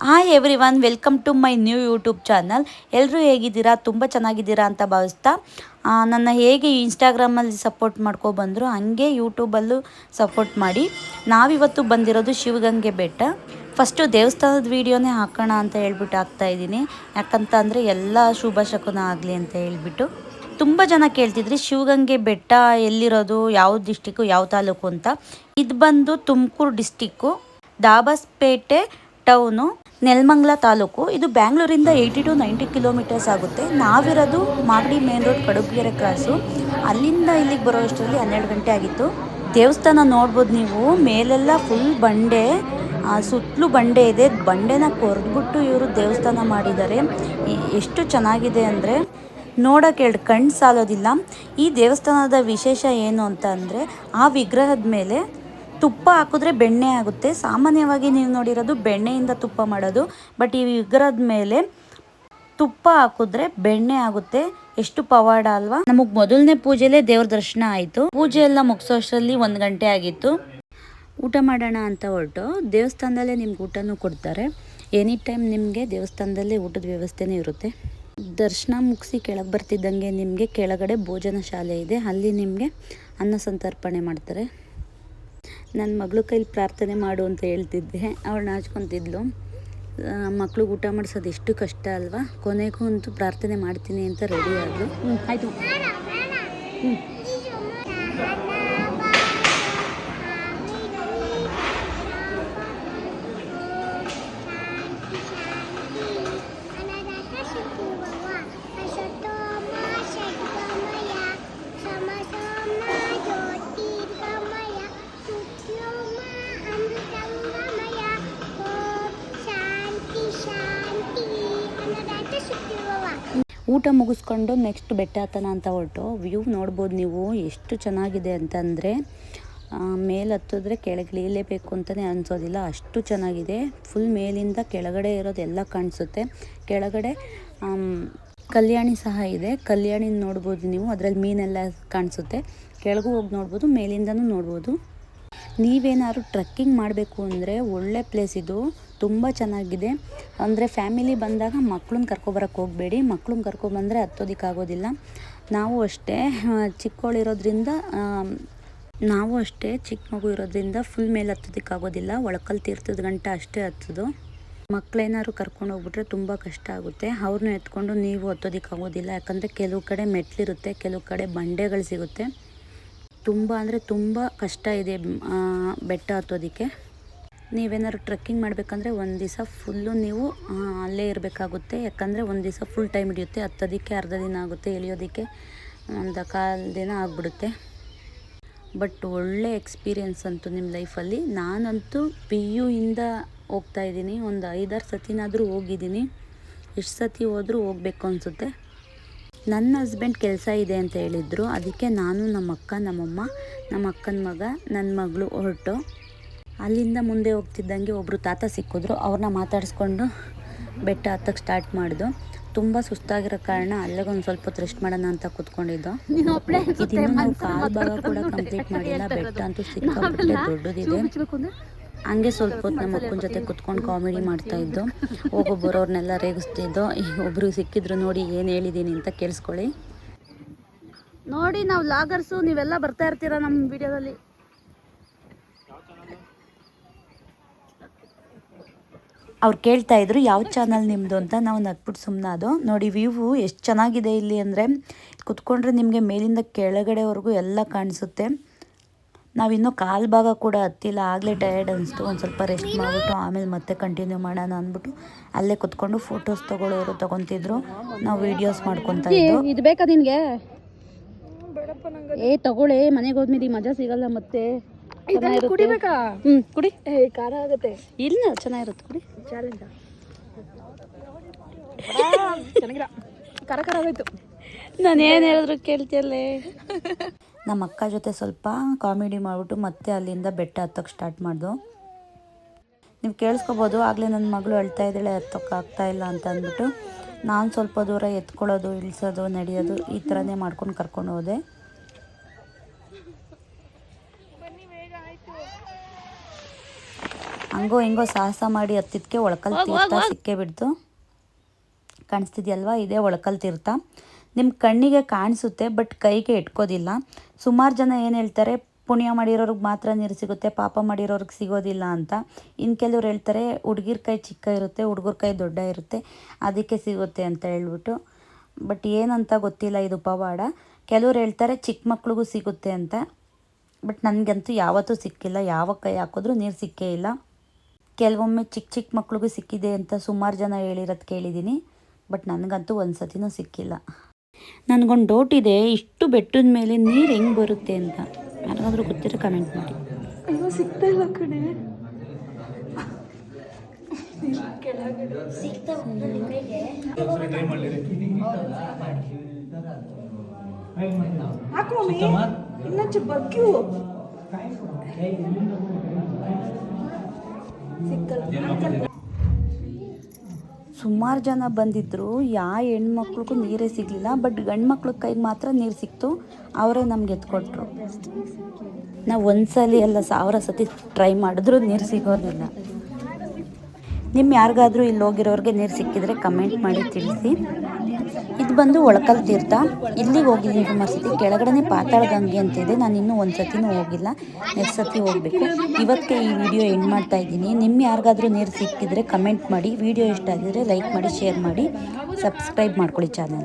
Hi everyone, welcome to my new YouTube channel. ಎಲ್ಲರೂ ಹೇಗಿದ್ದೀರಾ? ತುಂಬ ಚೆನ್ನಾಗಿದ್ದೀರಾ ಅಂತ ಭಾವಿಸ್ತಾ, ನನ್ನ ಹೇಗೆ ಇನ್ಸ್ಟಾಗ್ರಾಮಲ್ಲಿ ಸಪೋರ್ಟ್ ಮಾಡ್ಕೊಬಂದರು ಹಾಗೆ ಯೂಟ್ಯೂಬಲ್ಲೂ ಸಪೋರ್ಟ್ ಮಾಡಿ. ನಾವಿವತ್ತು ಬಂದಿರೋದು ಶಿವಗಂಗೆ ಬೆಟ್ಟ. ಫಸ್ಟು ದೇವಸ್ಥಾನದ ವೀಡಿಯೋನೇ ಹಾಕೋಣ ಅಂತ ಹೇಳ್ಬಿಟ್ಟು ಹಾಕ್ತಾಯಿದ್ದೀನಿ. ಯಾಕಂತ ಅಂದರೆ ಎಲ್ಲ ಶುಭ ಶಕುನ ಆಗಲಿ ಅಂತ ಹೇಳ್ಬಿಟ್ಟು. ತುಂಬ ಜನ ಕೇಳ್ತಿದ್ರಿ ಶಿವಗಂಗೆ ಬೆಟ್ಟ ಎಲ್ಲಿರೋದು, ಯಾವ ಡಿಸ್ಟಿಕ್ಕು, ಯಾವ ತಾಲೂಕು ಅಂತ. ಇದು ಬಂದು ತುಮಕೂರು ಡಿಸ್ಟಿಕ್ಕು, ದಾಬಸ್ಪೇಟೆ ಟೌನು, ನೆಲಮಂಗಲ ತಾಲೂಕು. ಇದು ಬ್ಯಾಂಗ್ಳೂರಿಂದ 80 to 90 ಕಿಲೋಮೀಟರ್ಸ್ ಆಗುತ್ತೆ. ನಾವಿರೋದು ಮಾಗಡಿ ಮೇನ್ ರೋಡ್, ಕಡುಬಗೆರೆ ಕ್ರಾಸು. ಅಲ್ಲಿಂದ ಇಲ್ಲಿಗೆ ಬರೋ ಅಷ್ಟರಲ್ಲಿ 12 ಗಂಟೆ ಆಗಿತ್ತು. ದೇವಸ್ಥಾನ ನೋಡ್ಬೋದು ನೀವು, ಮೇಲೆಲ್ಲ ಫುಲ್ ಬಂಡೆ, ಸುತ್ತಲೂ ಬಂಡೆ ಇದೆ. ಬಂಡೆನ ಕೊರೆದ್ಬಿಟ್ಟು ಇವರು ದೇವಸ್ಥಾನ ಮಾಡಿದ್ದಾರೆ. ಎಷ್ಟು ಚೆನ್ನಾಗಿದೆ ಅಂದರೆ ನೋಡೋಕೆ ಎರಡು ಕಣ್ಣು ಸಾಲೋದಿಲ್ಲ. ಈ ದೇವಸ್ಥಾನದ ವಿಶೇಷ ಏನು ಅಂತ ಅಂದರೆ, ಆ ವಿಗ್ರಹದ ಮೇಲೆ ತುಪ್ಪ ಹಾಕಿದ್ರೆ ಬೆಣ್ಣೆ ಆಗುತ್ತೆ. ಸಾಮಾನ್ಯವಾಗಿ ನೀವು ನೋಡಿರೋದು ಬೆಣ್ಣೆಯಿಂದ ತುಪ್ಪ ಮಾಡೋದು, ಬಟ್ ಈ ವಿಗ್ರಹದ ಮೇಲೆ ತುಪ್ಪ ಹಾಕಿದ್ರೆ ಬೆಣ್ಣೆ ಆಗುತ್ತೆ. ಎಷ್ಟು ಪವಾಡ ಅಲ್ವಾ. ನಮಗೆ ಮೊದಲನೇ ಪೂಜೆಲೇ ದೇವ್ರ ದರ್ಶನ ಆಯಿತು. ಪೂಜೆ ಎಲ್ಲ ಮುಗಿಸೋಷ್ಟರಲ್ಲಿ 1 ಗಂಟೆ ಆಗಿತ್ತು. ಊಟ ಮಾಡೋಣ ಅಂತ ಹೊರಟು, ದೇವಸ್ಥಾನದಲ್ಲೇ ನಿಮ್ಗೆ ಊಟನೂ ಕೊಡ್ತಾರೆ. ಎನಿ ಟೈಮ್ ನಿಮಗೆ ದೇವಸ್ಥಾನದಲ್ಲೇ ಊಟದ ವ್ಯವಸ್ಥೆನೇ ಇರುತ್ತೆ. ದರ್ಶನ ಮುಗಿಸಿ ಕೆಳಗೆ ಬರ್ತಿದ್ದಂಗೆ ನಿಮಗೆ ಕೆಳಗಡೆ ಭೋಜನ ಶಾಲೆ ಇದೆ, ಅಲ್ಲಿ ನಿಮಗೆ ಅನ್ನ ಸಂತರ್ಪಣೆ ಮಾಡ್ತಾರೆ. ನನ್ನ ಮಗಳು ಕೈಲಿ ಪ್ರಾರ್ಥನೆ ಮಾಡು ಅಂತ ಹೇಳ್ತಿದ್ದೆ, ಅವಳು ನಾಚ್ಕೊತಿದ್ಲು. ಮಕ್ಳಿಗೆ ಊಟ ಮಾಡಿಸೋದು ಎಷ್ಟು ಕಷ್ಟ ಅಲ್ವಾ. ಕೊನೆಗೂ ಅಂತೂ ಪ್ರಾರ್ಥನೆ ಮಾಡ್ತೀನಿ ಅಂತ ರೆಡಿ ಆದ್ಲು. ಆಯಿತು. ಊಟ ಮುಗಿಸ್ಕೊಂಡು ನೆಕ್ಸ್ಟ್ ಬೆಟ್ಟ ಹತ್ತೋಣ ಅಂತ ಹೊರಟು. ವ್ಯೂ ನೋಡ್ಬೋದು ನೀವು ಎಷ್ಟು ಚೆನ್ನಾಗಿದೆ ಅಂತಂದರೆ, ಮೇಲೆ ಹತ್ತಿದ್ರೆ ಕೆಳಗೆ ಇಳಿಲೇಬೇಕು ಅಂತಲೇ ಅನಿಸೋದಿಲ್ಲ, ಅಷ್ಟು ಚೆನ್ನಾಗಿದೆ. ಫುಲ್ ಮೇಲಿಂದ ಕೆಳಗಡೆ ಇರೋದೆಲ್ಲ ಕಾಣಿಸುತ್ತೆ. ಕೆಳಗಡೆ ಕಲ್ಯಾಣಿ ಸಹ ಇದೆ, ಕಲ್ಯಾಣಿ ನೋಡ್ಬೋದು ನೀವು, ಅದರಲ್ಲಿ ಮೀನೆಲ್ಲ ಕಾಣಿಸುತ್ತೆ. ಕೆಳಗೂ ಹೋಗಿ ನೋಡ್ಬೋದು, ಮೇಲಿಂದನೂ ನೋಡ್ಬೋದು. ನೀವೇನಾದ್ರು ಟ್ರೆಕ್ಕಿಂಗ್ ಮಾಡಬೇಕು ಅಂದರೆ ಒಳ್ಳೆ ಪ್ಲೇಸ್ ಇದು, ತುಂಬ ಚೆನ್ನಾಗಿದೆ. ಅಂದರೆ ಫ್ಯಾಮಿಲಿ ಬಂದಾಗ ಮಕ್ಳನ್ನ ಕರ್ಕೊಬರಕ್ಕೆ ಹೋಗಬೇಡಿ, ಮಕ್ಳನ್ನ ಕರ್ಕೊಬಂದರೆ ಹತ್ತೋದಕ್ಕಾಗೋದಿಲ್ಲ. ನಾವು ಅಷ್ಟೇ ಚಿಕ್ಕ ಮಗು ಇರೋದ್ರಿಂದ ಫುಲ್ ಮೇಲೆ ಹತ್ತೋದಕ್ಕಾಗೋದಿಲ್ಲ. ಒಳಕಲ್ ತೀರ್ಥದ ಗಂಟ ಅಷ್ಟೇ ಹತ್ತೋದು. ಮಕ್ಕಳೇನಾದ್ರು ಕರ್ಕೊಂಡು ಹೋಗ್ಬಿಟ್ರೆ ತುಂಬ ಕಷ್ಟ ಆಗುತ್ತೆ. ಅವ್ರನ್ನೂ ಎತ್ಕೊಂಡು ನೀವು ಹತ್ತೋದಕ್ಕಾಗೋದಿಲ್ಲ, ಯಾಕಂದರೆ ಕೆಲವು ಕಡೆ ಮೆಟ್ಲಿರುತ್ತೆ, ಕೆಲವು ಕಡೆ ಬಂಡೆಗಳು ಸಿಗುತ್ತೆ. ತುಂಬ ಅಂದರೆ ತುಂಬ ಕಷ್ಟ ಇದೆ ಬೆಟ್ಟ ಹತ್ತೋದಕ್ಕೆ. ನೀವೇನಾದ್ರು ಟ್ರೆಕ್ಕಿಂಗ್ ಮಾಡಬೇಕಂದ್ರೆ ಒಂದು ದಿವಸ ಫುಲ್ಲು ನೀವು ಅಲ್ಲೇ ಇರಬೇಕಾಗುತ್ತೆ. ಯಾಕಂದರೆ ಒಂದು ದಿವಸ ಫುಲ್ ಟೈಮ್ ಹಿಡಿಯುತ್ತೆ. ಹತ್ತೋದಕ್ಕೆ ಅರ್ಧ ದಿನ ಆಗುತ್ತೆ, ಇಳಿಯೋದಕ್ಕೆ ಒಂದು ಕಾಲು ದಿನ ಆಗಿಬಿಡುತ್ತೆ. ಬಟ್ ಒಳ್ಳೆ ಎಕ್ಸ್ಪೀರಿಯೆನ್ಸ್ ಅಂತು ನಿಮ್ಮ ಲೈಫಲ್ಲಿ. ನಾನಂತೂ PU ಇಂದ ಹೋಗ್ತಾಯಿದ್ದೀನಿ, ಒಂದು 5-6 ಸತಿನಾದರೂ ಹೋಗಿದ್ದೀನಿ. ಎಷ್ಟು ಸತಿ ಹೋದರೂ ಹೋಗಬೇಕು ಅನಿಸುತ್ತೆ. ನನ್ನ ಹಸ್ಬೆಂಡ್ ಕೆಲಸ ಇದೆ ಅಂತ ಹೇಳಿದರು, ಅದಕ್ಕೆ ನಾನು, ನಮ್ಮ ಅಕ್ಕ, ನಮ್ಮಮ್ಮ, ನಮ್ಮ ಅಕ್ಕನ ಮಗ, ನನ್ನ ಮಗಳು ಹೊರಟು. ಅಲ್ಲಿಂದ ಮುಂದೆ ಹೋಗ್ತಿದ್ದಂಗೆ ಒಬ್ಬರು ತಾತ ಸಿಕ್ಕಿದ್ರು. ಅವ್ರನ್ನ ಮಾತಾಡಿಸ್ಕೊಂಡು ಬೆಟ್ಟ ಹತ್ತಕ್ಕೆ ಸ್ಟಾರ್ಟ್ ಮಾಡಿದ್ದು. ತುಂಬ ಸುಸ್ತಾಗಿರೋ ಕಾರಣ ಅಲ್ಲಿಗೆ ಒಂದು ಸ್ವಲ್ಪ ಹೊತ್ತು ರೆಸ್ಟ್ ಮಾಡೋಣ ಅಂತ ಕೂತ್ಕೊಂಡಿದ್ದು. ಇದನ್ನು ನಾವು ಕಾಲು ಭಾಗ ಕೂಡ ಕಂಪ್ಲೀಟ್ ಮಾಡಿಲ್ಲ. ಬೆಟ್ಟ ಅಂತೂ ಸಿಕ್ಕಾಪಟ್ಟೆ ದೊಡ್ಡದಿದೆ. ಹಂಗೆ ಸ್ವಲ್ಪ ಹೊತ್ತು ನಮ್ಮ ಅಕ್ಕನ ಜೊತೆ ಕುತ್ಕೊಂಡು ಕಾಮಿಡಿ ಮಾಡ್ತಾಯಿದ್ದು. ಹೋಗೋ ಬರೋರ್ನೆಲ್ಲ ರೇಗಿಸ್ತಿದ್ದು. ಒಬ್ಬರು ಸಿಕ್ಕಿದ್ರು, ನೋಡಿ ಏನು ಹೇಳಿದ್ದೀನಿ ಅಂತ ಕೇಳಿಸ್ಕೊಳ್ಳಿ. ನೋಡಿ, ನಾವು ಲಾಗರ್ಸು, ನೀವೆಲ್ಲ ಬರ್ತಾ ಇರ್ತೀರ ನಮ್ಮ ವಿಡಿಯೋದಲ್ಲಿ. ಅವ್ರು ಕೇಳ್ತಾ ಇದ್ರು ಯಾವ ಚಾನಲ್ ನಿಮ್ಮದು ಅಂತ. ನಾವು ನಗ್ಬಿಟ್ಟು ಸುಮ್ಮನಾದು. ನೋಡಿ ವ್ಯೂ ಎಷ್ಟು ಚೆನ್ನಾಗಿದೆ ಇಲ್ಲಿ ಅಂದರೆ, ಕುತ್ಕೊಂಡ್ರೆ ನಿಮಗೆ ಮೇಲಿಂದ ಕೆಳಗಡೆವರೆಗೂ ಎಲ್ಲ ಕಾಣಿಸುತ್ತೆ. ನಾವಿನ್ನೂ ಕಾಲು ಭಾಗ ಕೂಡ ಹತ್ತಿಲ್ಲ, ಆಗಲೇ ಟಯರ್ಡ್ ಅನಿಸ್ತು. ಒಂದು ಸ್ವಲ್ಪ ರೆಸ್ಟ್ ಮಾಡಿಬಿಟ್ಟು ಆಮೇಲೆ ಮತ್ತೆ ಕಂಟಿನ್ಯೂ ಮಾಡೋಣ ಅಂದ್ಬಿಟ್ಟು ಅಲ್ಲೇ ಕುತ್ಕೊಂಡು ಫೋಟೋಸ್ ತೊಗೊಳ್ಳೋರು ತೊಗೊತಿದ್ರು, ನಾವು ವೀಡಿಯೋಸ್ ಮಾಡ್ಕೊತಾ ಇದ್ದು. ಇದು ಬೇಕಾ ನಿನಗೆ? ತಗೊಳ್ಳಿ, ಮನೆಗೆ ಹೋದ್ಮೇಲೆ ಮಜಾ ಸಿಗಲ್ಲ ಮತ್ತೆ. ಕುಡಿಬೇಕಾ? ಕುಡಿ, ಖಾರ ಆಗುತ್ತೆ. ಇಲ್ಲ, ಚೆನ್ನಾಗಿರುತ್ತೆ, ಕುಡಿ. ಚೆನ್ನಾಗಿರ ಖಾರ ಆಗೋಯ್ತು. ನಾನು ಏನು ಹೇಳಿದ್ರು ಕೇಳ್ತಿಯಲ್ಲೇ. ನಮ್ಮ ಅಕ್ಕ ಜೊತೆ ಸ್ವಲ್ಪ ಕಾಮಿಡಿ ಮಾಡಿಬಿಟ್ಟು ಮತ್ತೆ ಅಲ್ಲಿಂದ ಬೆಟ್ಟ ಹತ್ತಕ್ಕೆ ಸ್ಟಾರ್ಟ್ ಮಾಡ್ದು. ನೀವು ಕೇಳಿಸ್ಕೊಬೋದು, ಆಗಲೇ ನನ್ನ ಮಗಳು ಅಳ್ತಾ ಇದ್ದಾಳೆ, ಹತ್ತೋಕ್ಕಾಗ್ತಾಯಿಲ್ಲ ಅಂತ ಅಂದ್ಬಿಟ್ಟು. ನಾನು ಸ್ವಲ್ಪ ದೂರ ಎತ್ಕೊಳ್ಳೋದು, ಇಳಿಸೋದು, ನಡೆಯೋದು ಈ ಥರನೇ ಮಾಡ್ಕೊಂಡು ಕರ್ಕೊಂಡು ಹೋದೆ. ಹಂಗೋ ಹಿಂಗೋ ಸಾಹಸ ಮಾಡಿ ಹತ್ತಿದಕ್ಕೆ ಒಳಕಲ್ ತೀರ್ಥ ಸಿಕ್ಕೇ ಬಿಡ್ತು. ಕಾಣಿಸ್ತಿದ್ಯಲ್ವಾ, ಇದೇ ಒಳಕಲ್ ತೀರ್ಥ. ನಿಮ್ಮ ಕಣ್ಣಿಗೆ ಕಾಣಿಸುತ್ತೆ ಬಟ್ ಕೈಗೆ ಇಟ್ಕೋದಿಲ್ಲ. ಸುಮಾರು ಜನ ಏನು ಹೇಳ್ತಾರೆ, ಪುಣ್ಯ ಮಾಡಿರೋರಿಗೆ ಮಾತ್ರ ನೀರು ಸಿಗುತ್ತೆ, ಪಾಪ ಮಾಡಿರೋರಿಗೆ ಸಿಗೋದಿಲ್ಲ ಅಂತ. ಇನ್ನು ಕೆಲವ್ರು ಹೇಳ್ತಾರೆ ಹುಡುಗಿರ ಕೈ ಚಿಕ್ಕ ಇರುತ್ತೆ, ಹುಡುಗರ ಕೈ ದೊಡ್ಡ ಇರುತ್ತೆ, ಅದಕ್ಕೆ ಸಿಗುತ್ತೆ ಅಂತ ಹೇಳ್ಬಿಟ್ಟು. ಬಟ್ ಏನಂತ ಗೊತ್ತಿಲ್ಲ ಇದು ಪವಾಡ. ಕೆಲವ್ರು ಹೇಳ್ತಾರೆ ಚಿಕ್ಕ ಮಕ್ಳಿಗೂ ಸಿಗುತ್ತೆ ಅಂತ. ಬಟ್ ನನಗಂತೂ ಯಾವತ್ತೂ ಸಿಕ್ಕಿಲ್ಲ. ಯಾವ ಕೈ ಹಾಕಿದ್ರೂ ನೀರು ಸಿಕ್ಕೇ ಇಲ್ಲ. ಕೆಲವೊಮ್ಮೆ ಚಿಕ್ಕ ಚಿಕ್ಕ ಮಕ್ಳಿಗೂ ಸಿಕ್ಕಿದೆ ಅಂತ ಸುಮಾರು ಜನ ಹೇಳಿರೋದು ಕೇಳಿದ್ದೀನಿ. ಬಟ್ ನನಗಂತೂ ಒಂದು ಸತಿನೂ ಸಿಕ್ಕಿಲ್ಲ. ನನಗೊಂದು ಡೌಟ್ ಇದೆ, ಇಷ್ಟು ಬೆಟ್ಟದ ಮೇಲೆ ನೀರು ಹೆಂಗೆ ಬರುತ್ತೆ ಅಂತ. ಯಾರಿಗಾದ್ರೂ ಗೊತ್ತಿರೋ ಕಮೆಂಟ್ ಮಾಡಿ. ಅಯ್ಯೋ ಸಿಗ್ತಾ ಇಲ್ಲ ಕಡೆ. ಇನ್ನೊಂಚು ಬಗ್ಗು ಸುಮಾರು ಜನ ಬಂದಿದ್ದರು, ಯಾವ ಹೆಣ್ಮಕ್ಳಿಗೂ ನೀರೇ ಸಿಗಲಿಲ್ಲ. ಬಟ್ ಗಂಡು ಮಕ್ಳ ಕೈಗೆ ಮಾತ್ರ ನೀರು ಸಿಕ್ತು. ಅವರೇ ನಮ್ಗೆ ಎತ್ಕೊಟ್ರು. ನಾವು ಒಂದು ಸಲ ಅಲ್ಲ 1000 ಸತಿ ಟ್ರೈ ಮಾಡಿದ್ರೂ ನೀರು ಸಿಗೋದಿಲ್ಲ. ನಿಮ್ಮ ಯಾರಿಗಾದ್ರೂ ಇಲ್ಲಿ ಹೋಗಿರೋರಿಗೆ ನೀರು ಸಿಕ್ಕಿದ್ರೆ ಕಮೆಂಟ್ ಮಾಡಿ ತಿಳಿಸಿ. ಇದು ಬಂದು ಒಳಕಲ್ ತೀರ್ಥ. ಇಲ್ಲಿಗೆ ಹೋಗಿದ್ದೀನಿ ಸುಮಾರು ಸತಿ. ಕೆಳಗಡೆ ಪಾತಾಳ ಗಂಗೆ ಅಂತ ಇದೆ. ನಾನು ಇನ್ನೂ ಒಂದು ಸತಿನೂ ಹೋಗಿಲ್ಲ, ನೆಕ್ಸ್ಟ್ ಸತಿ ಹೋಗಬೇಕು. ಇವತ್ತಿಗೆ ಈ ವಿಡಿಯೋ ಎಂಡ್ ಮಾಡ್ತಾ ಇದ್ದೀನಿ. ನಿಮ್ಮ ಯಾರಿಗಾದ್ರೂ ನೀರು ಸಿಕ್ಕಿದ್ರೆ ಕಮೆಂಟ್ ಮಾಡಿ. ವಿಡಿಯೋ ಇಷ್ಟ ಆಗಿದ್ರೆ ಲೈಕ್ ಮಾಡಿ, ಶೇರ್ ಮಾಡಿ, ಸಬ್ಸ್ಕ್ರೈಬ್ ಮಾಡ್ಕೊಳ್ಳಿ ಚಾನಲ್.